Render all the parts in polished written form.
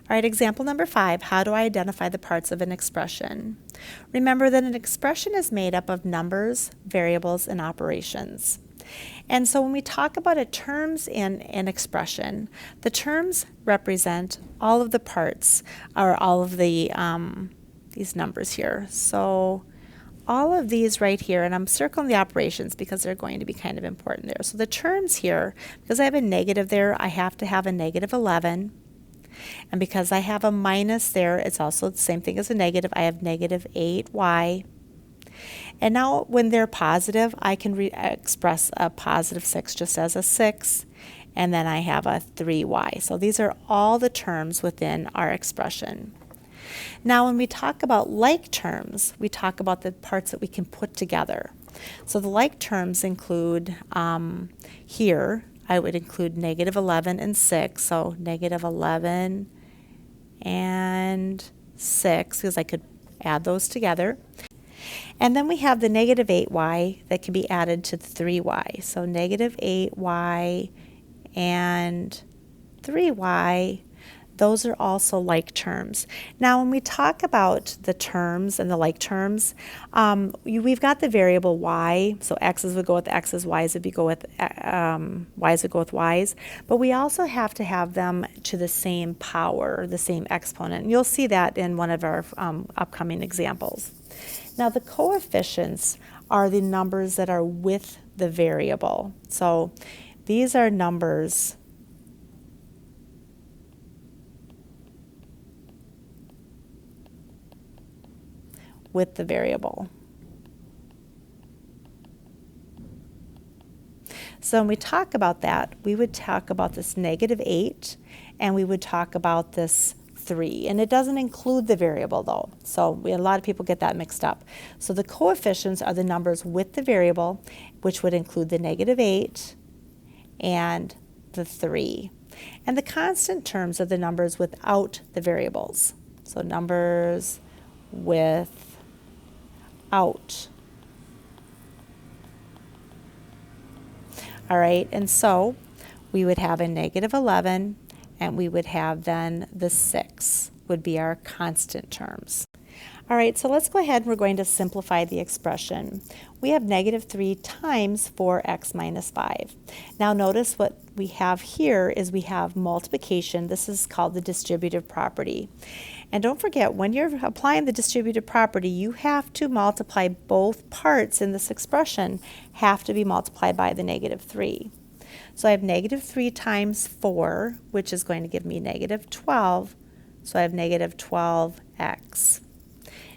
All right, example number 5, how do I identify the parts of an expression? Remember that an expression is made up of numbers, variables, and operations. And so when we talk about terms in an expression, the terms represent all of the parts, or all of the these numbers here. So all of these right here, and I'm circling the operations because they're going to be kind of important there. So the terms here, because I have a negative there, I have to have a negative 11. And because I have a minus there, it's also the same thing as a negative. I have negative 8y. And now when they're positive, I can express a positive 6 just as a 6. And then I have a 3y. So these are all the terms within our expression. Now when we talk about like terms, we talk about the parts that we can put together. So the like terms include here, I would include negative 11 and 6. So negative 11 and 6, because I could add those together. And then we have the negative 8y that can be added to the 3y. So negative 8y and 3y, those are also like terms. Now when we talk about the terms and the like terms, we've got the variable y, so x's would go with x's, y's would go with y's would go with y's, but we also have to have them to the same power, the same exponent. And you'll see that in one of our upcoming examples. Now the coefficients are the numbers that are with the variable. So these are numbers with the variable. So when we talk about that, we would talk about this negative 8, and we would talk about this 3. And it doesn't include the variable though. So a lot of people get that mixed up. So the coefficients are the numbers with the variable, which would include the negative 8 and the 3. And the constant terms are the numbers without the variables. So numbers without. All right, and so we would have a negative 11, and we would have then the 6 would be our constant terms. All right, so let's go ahead and we're going to simplify the expression. We have negative 3 times 4x minus 5. Now notice what we have here is we have multiplication. This is called the distributive property. And don't forget, when you're applying the distributive property, you have to multiply both parts in this expression, have to be multiplied by the negative 3. So I have negative 3 times 4, which is going to give me negative 12. So I have negative 12x.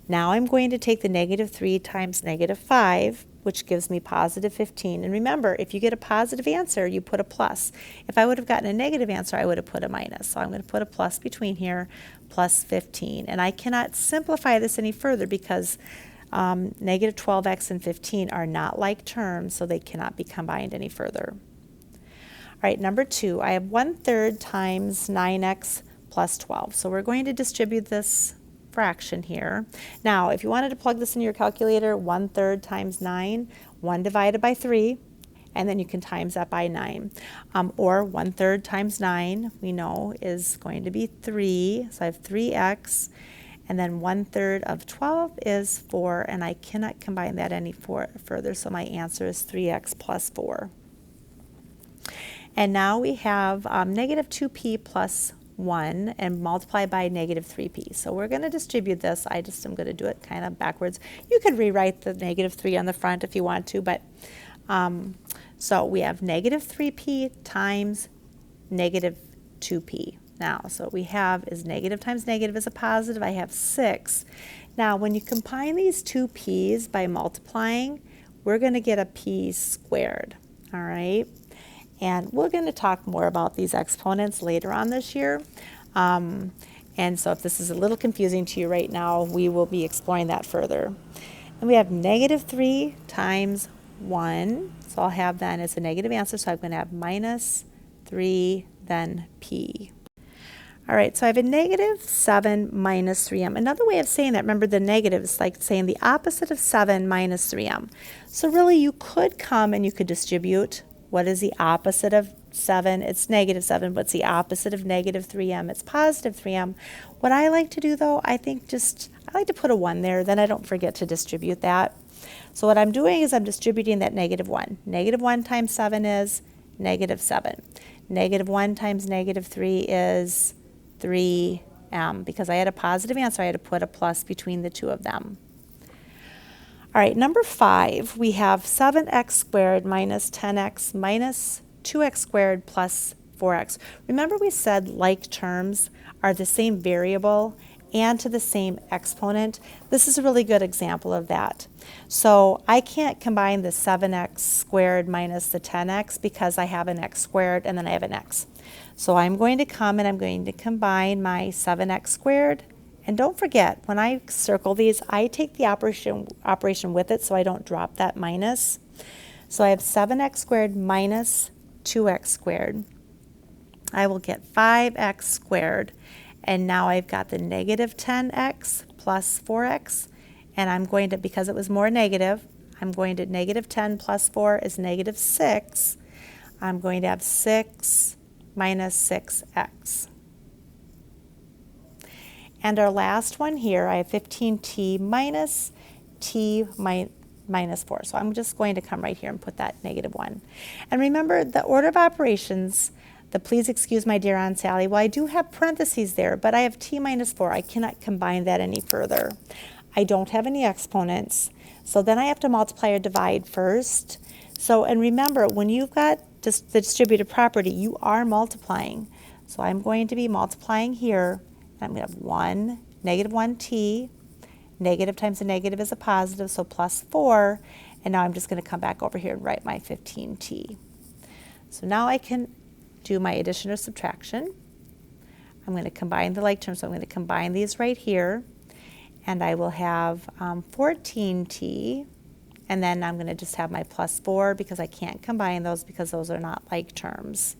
Now I'm going to take the negative 3 times negative 5, which gives me positive 15. And remember, if you get a positive answer, you put a plus. If I would have gotten a negative answer, I would have put a minus. So I'm going to put a plus between here, plus 15. And I cannot simplify this any further because negative 12x and 15 are not like terms, so they cannot be combined any further. All right, number 2, I have 1/3 times 9x plus 12. So we're going to distribute this fraction here. Now, if you wanted to plug this in your calculator, 1/3 times 9, 1 divided by 3, and then you can times that by 9. Or 1/3 times 9, we know, is going to be 3. So I have 3x, and then 1/3 of 12 is 4, and I cannot combine that any further, so my answer is 3x plus 4. And now we have negative 2p plus 1 and multiply by negative 3p. So we're going to distribute this. I just am going to do it kind of backwards. You could rewrite the negative 3 on the front if you want to, but so we have negative 3p times negative 2p. Now, so what we have is negative times negative is a positive. I have 6. Now, when you combine these two p's by multiplying, we're going to get a p squared, all right? And we're going to talk more about these exponents later on this year. And so if this is a little confusing to you right now, we will be exploring that further. And we have negative 3 times 1. So I'll have then as a negative answer, so I'm going to have minus 3, then p. All right, so I have a negative 7 minus 3m. Another way of saying that, remember the negative is like saying the opposite of 7 minus 3m. So really you could come and you could distribute What is the opposite of 7? It's negative 7. What's the opposite of negative 3m? It's positive 3m. What I like to do, though, I like to put a 1 there. Then I don't forget to distribute that. So what I'm doing is I'm distributing that negative 1. Negative 1 times 7 is negative 7. Negative 1 times negative 3 is 3m. Because I had a positive answer, I had to put a plus between the two of them. All right, number 5, we have 7x squared minus 10x minus 2x squared plus 4x. Remember we said like terms are the same variable and to the same exponent. This is a really good example of that. So I can't combine the 7x squared minus the 10x because I have an x squared and then I have an x. So I'm going to come and I'm going to combine my 7x squared. And don't forget, when I circle these, I take the operation with it so I don't drop that minus. So I have 7x squared minus 2x squared. I will get 5x squared. And now I've got the negative 10x plus 4x. And I'm going to, because it was more negative, I'm going to negative 10 plus 4 is negative 6. I'm going to have 6 minus 6x. And our last one here, I have 15t minus t minus 4. So I'm just going to come right here and put that negative 1. And remember, the order of operations, the please excuse my dear Aunt Sally, well, I do have parentheses there, but I have t minus 4. I cannot combine that any further. I don't have any exponents. So then I have to multiply or divide first. So, and remember, when you've got just the distributive property, you are multiplying. So I'm going to be multiplying here. I'm going to have 1, negative 1t, negative times a negative is a positive, so plus 4, and now I'm just going to come back over here and write my 15t. So now I can do my addition or subtraction. I'm going to combine the like terms, so I'm going to combine these right here, and I will have 14t, and then I'm going to just have my plus 4 because I can't combine those because those are not like terms.